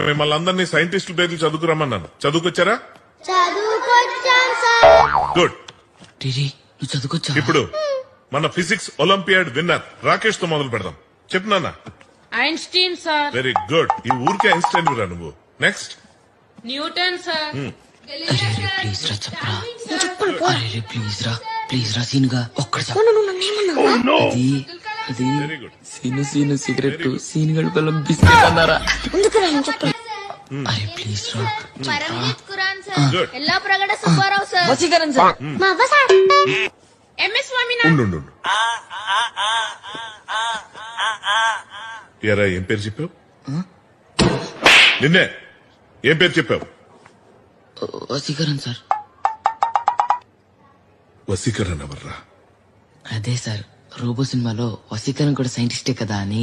మిమ్మల్ని అందరినీ సైంటిస్టుల పేర్లు చదువుకురమ్మన్నాను. చదువుకొచ్చారా? గుడ్. నువ్వు చదువుకొచ్చా? ఇప్పుడు మన ఫిజిక్స్ ఒలింపియాడ్ విన్నర్ రాకేష్ తో మొదలు పెడదాం. చెప్పు నాన్న. Einstein sir. Very good. ఈ ఊరికే ఐన్స్టైన్ రా నువ్వు. నెక్స్ట్. Newton sir. ప్లీజ్ రా చెప్పరా. అరే ప్లీజ్ రా సీన్ గా ఒక్కడ అది very good. Scene cigarette scene గడు పిల్లలు బిస్కెట్ అన్నారా? అరే ప్లీజ్ రా. Paramjit Khuran sir. Good. Yellapragada Subbarao sir. వసీకరణ సార్. మా అవ్వ సార్. ఎంఎస్ స్వామినాథన్. ఉండు. ఎరా ఏం పేరు చెప్పావు? నిన్నే ఏం పేరు చెప్పావు? వసీకరణ సార్. వసీకరణ ఎవర్రా? అదే సార్, రోబో సినిమాలో వసీకరణ కూడా సైంటిస్టే కదా అని.